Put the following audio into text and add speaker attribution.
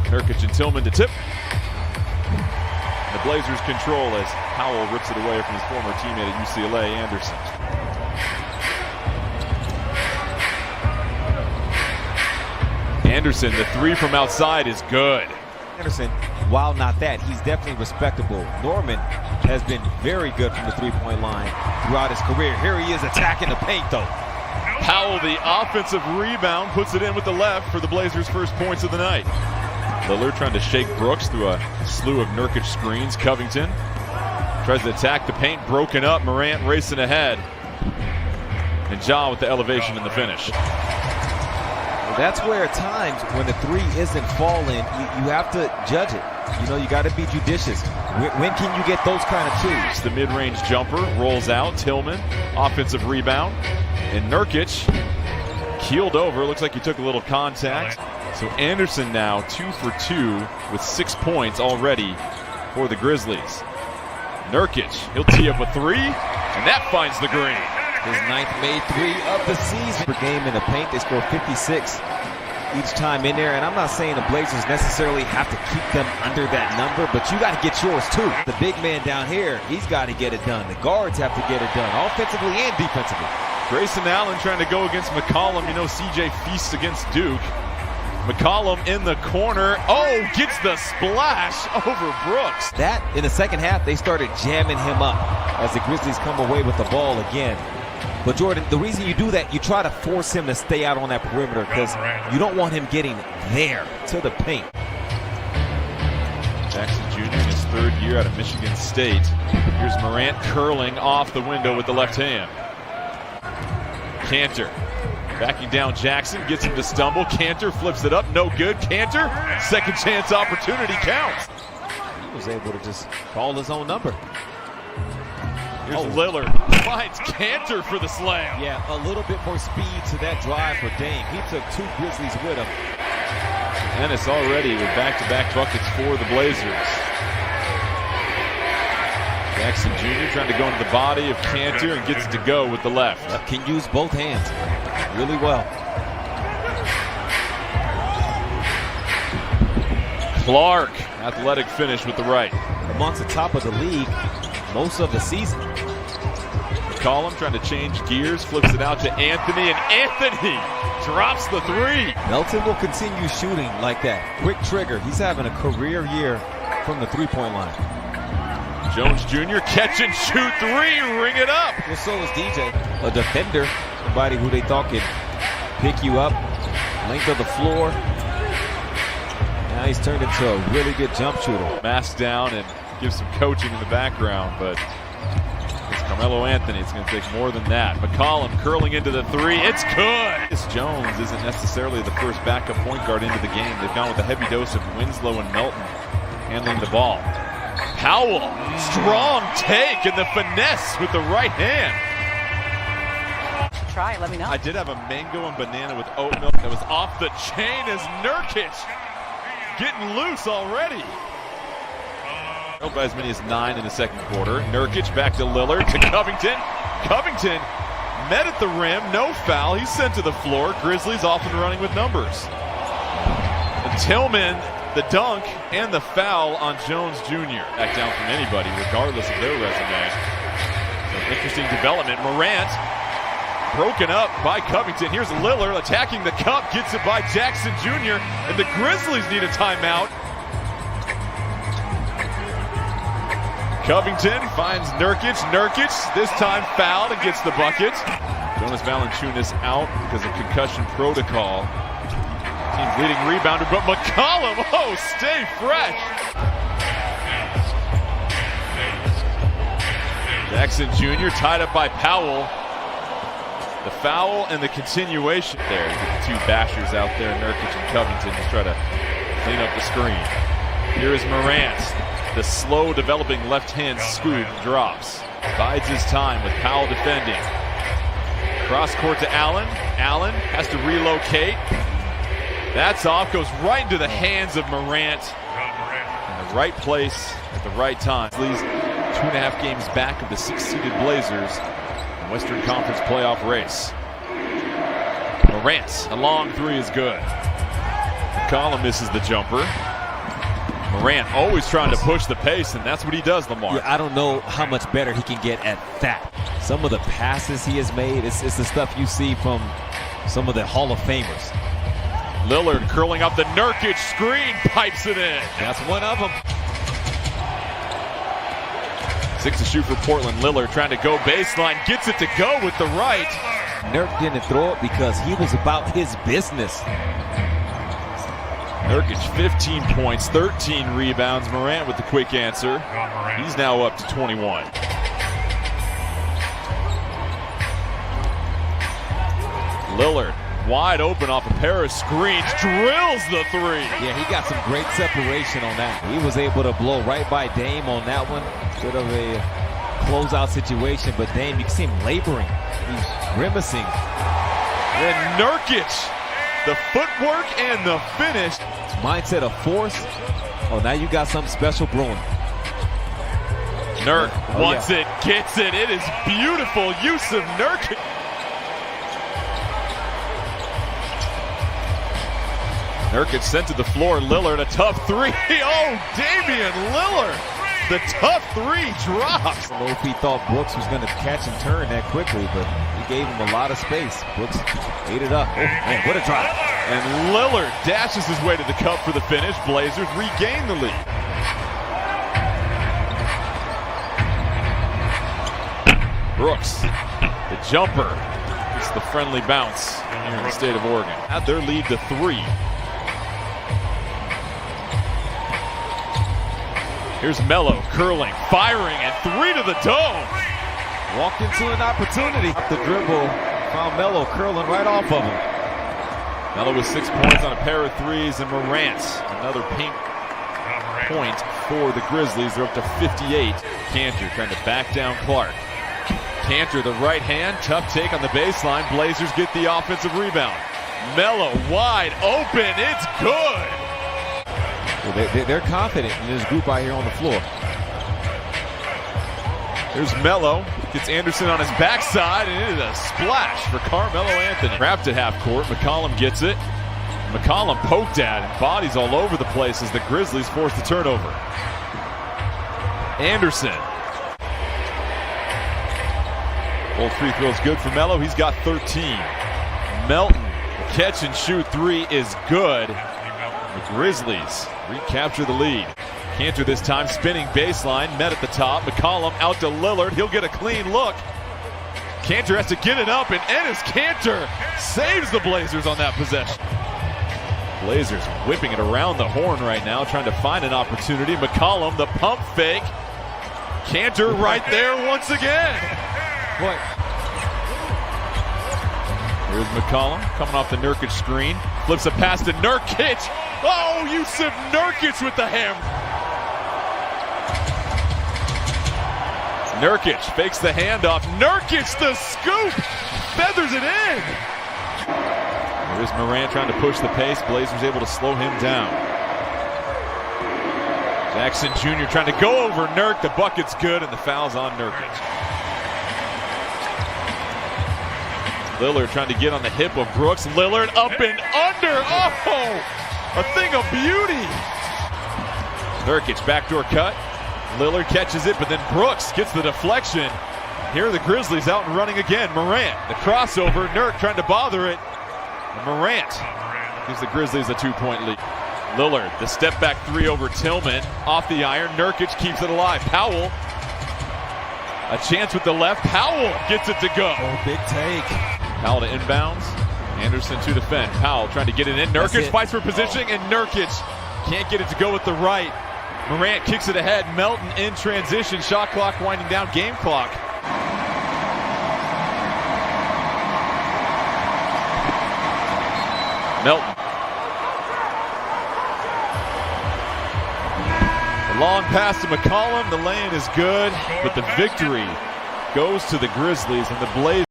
Speaker 1: Nurkic and Tillman to tip. The Blazers control as Powell rips it away from his former teammate at UCLA, Anderson. Anderson, the three from outside is good.
Speaker 2: Anderson, while not that, he's definitely respectable. Norman has been very good from the three-point line throughout his career. Here he is attacking the paint, though.
Speaker 1: Powell, the offensive rebound, puts it in with the left for the Blazers' first points of the night. Lillard trying to shake Brooks through a slew of Nurkic screens. Covington tries to attack the paint, broken up. Morant racing ahead. And Ja with the elevation in the finish.
Speaker 2: That's where at times when the three isn't falling, you have to judge it. You know, you got to be judicious. When can you get those kind of twos?
Speaker 1: The mid-range jumper rolls out. Tillman, offensive rebound. And Nurkic keeled over. Looks like he took a little contact. So Anderson now 2 for 2 with 6 points already for the Grizzlies. Nurkic, he'll tee up a three, and that finds the green.
Speaker 2: His 9th made three of the season. Per game in the paint, they score 56 each time in there. And I'm not saying the Blazers necessarily have to keep them under that number, but you got to get yours too. The big man down here, he's got to get it done. The guards have to get it done, offensively and defensively.
Speaker 1: Grayson Allen trying to go against McCollum. You know, CJ feasts against Duke. McCollum in the corner. Oh, gets the splash over Brooks.
Speaker 2: That, in the second half, they started jamming him up as the Grizzlies come away with the ball again. But Jordan, the reason you do that, you try to force him to stay out on that perimeter because you don't want him getting there to the paint.
Speaker 1: Jackson Jr. in his 3rd year out of Michigan State. Here's Morant curling off the window with the left hand. Cantor backing down Jackson, gets him to stumble. Cantor flips it up, no good. Cantor, second chance opportunity counts.
Speaker 2: He was able to just call his own number.
Speaker 1: Here's Lillard, finds Cantor for the slam.
Speaker 2: Yeah, a little bit more speed to that drive for Dame. He took 2 Grizzlies with him.
Speaker 1: Ennis already with back-to-back buckets for the Blazers. Jackson Jr. trying to go into the body of Cantor and gets it to go with the left.
Speaker 2: Can use both hands really well.
Speaker 1: Clark, athletic finish with the right.
Speaker 2: Amongst the top of the league most of the season.
Speaker 1: McCollum trying to change gears, flips it out to Anthony, and Anthony drops the three.
Speaker 2: Melton will continue shooting like that. Quick trigger. He's having a career year from the three-point line.
Speaker 1: Jones Jr. catch and shoot three, ring it up.
Speaker 2: Well, so is DJ. A defender, somebody who they thought could pick you up. Length of the floor. Now he's turned into a really good jump shooter.
Speaker 1: Mask down and give some coaching in the background, but it's Carmelo Anthony. It's going to take more than that. McCollum curling into the three. It's good. This Jones isn't necessarily the first backup point guard into the game. They've gone with a heavy dose of Winslow and Melton handling the ball. Powell, strong take and the finesse with the right hand.
Speaker 3: Try it, let me know.
Speaker 1: I did have a mango and banana with oat milk that was off the chain as Nurkic getting loose already. By as many as 9 in the second quarter. Nurkic back to Lillard to Covington. Covington met at the rim, no foul. He's sent to the floor. Grizzlies off and running with numbers. And Tillman, the dunk and the foul on Jones Jr. Back down from anybody, regardless of their resume. So interesting development. Morant broken up by Covington. Here's Lillard attacking the cup, gets it by Jackson Jr. And the Grizzlies need a timeout. Covington finds Nurkic. Nurkic, this time fouled and gets the bucket. Jonas Valanciunas out because of concussion protocol. Team's leading rebounder, but McCollum, oh, stay fresh. Jackson Jr. tied up by Powell. The foul and the continuation there. You get the two bashers out there, Nurkic and Covington, to try to clean up the screen. Here is Morant. The slow developing left hand scoop drops. Bides his time with Powell defending. Cross court to Allen. Allen has to relocate. That's off, goes right into the hands of Morant. In the right place at the right time. Leads 2.5 games back of the 6th-seeded Blazers in Western Conference playoff race. Morant, a long three is good. McCollum misses the jumper. Morant always trying to push the pace, and that's what he does, Lamar.
Speaker 2: Yeah, I don't know how much better he can get at that. Some of the passes he has made, it's the stuff you see from some of the Hall of Famers.
Speaker 1: Lillard curling up the Nurkic screen, pipes it in.
Speaker 2: That's one of them.
Speaker 1: 6 to shoot for Portland. Lillard trying to go baseline, gets it to go with the right.
Speaker 2: Nurk didn't throw it because he was about his business.
Speaker 1: Nurkic 15 points, 13 rebounds. Morant with the quick answer. He's now up to 21. Lillard wide open off a pair of screens, drills the three.
Speaker 2: Yeah, he got some great separation on that. He was able to blow right by Dame on that one. Bit of a closeout situation, but Dame, you can see him laboring. He's grimacing.
Speaker 1: And Nurkic, the footwork and the finish.
Speaker 2: Mindset of force. Oh, now you got something special brewing.
Speaker 1: Nurk wants it, gets it. It is beautiful use of Nurkic. Nurkic sent to the floor. Lillard, a tough three. Oh, Damian Lillard. The tough three drops.
Speaker 2: I don't know if he thought Brooks was going to catch and turn that quickly, but he gave him a lot of space. Brooks ate it up. Oh, man, what a drop.
Speaker 1: And Lillard dashes his way to the cup for the finish. Blazers regain the lead. Brooks, the jumper. It's the friendly bounce here in the state of Oregon. Add their lead to 3. Here's Melo curling, firing, and 3 to the dome.
Speaker 2: Walked into an opportunity. Up the dribble, found Melo curling right off of him.
Speaker 1: Melo with 6 points on a pair of threes, and Morant, another pink point for the Grizzlies. They're up to 58. Cantor trying to back down Clark. Cantor, the right hand, tough take on the baseline. Blazers get the offensive rebound. Melo wide open, it's good.
Speaker 2: Well, they're confident in this group out here on the floor.
Speaker 1: There's Melo, gets Anderson on his backside, and it is a splash for Carmelo Anthony. Trapped at half court, McCollum gets it. McCollum poked at and bodies all over the place as the Grizzlies force the turnover. Anderson. Both free throws good for Melo, he's got 13. Melton, catch and shoot 3 is good. The Grizzlies recapture the lead. Cantor this time spinning baseline, met at the top. McCollum out to Lillard. He'll get a clean look. Cantor has to get it up, and Enes Kanter saves the Blazers on that possession. Blazers whipping it around the horn right now, trying to find an opportunity. McCollum, the pump fake. Cantor right there once again.
Speaker 2: Boy.
Speaker 1: Here's McCollum coming off the Nurkic screen. Flips a pass to Nurkic. Oh, Yusuf Nurkic with the hammer. Nurkic fakes the handoff. Nurkic the scoop. Feathers it in. Here's Morant trying to push the pace. Blazers able to slow him down. Jackson Jr. trying to go over Nurk. The bucket's good, and the foul's on Nurkic. Lillard trying to get on the hip of Brooks. Lillard up and under. Oh, a thing of beauty. Nurkic backdoor cut. Lillard catches it, but then Brooks gets the deflection. Here are the Grizzlies out and running again. Morant, the crossover. Nurk trying to bother it. And Morant gives the Grizzlies a 2-point lead. Lillard, the step back 3 over Tillman. Off the iron. Nurkic keeps it alive. Powell, a chance with the left. Powell gets it to go.
Speaker 2: Oh, big take.
Speaker 1: Powell to inbounds. Anderson to defend. Powell trying to get it in. Nurkic fights for positioning, and Nurkic can't get it to go with the right. Morant kicks it ahead. Melton in transition. Shot clock winding down. Game clock. Melton. A long pass to McCollum. The lane is good, but the victory goes to the Grizzlies, and the Blazers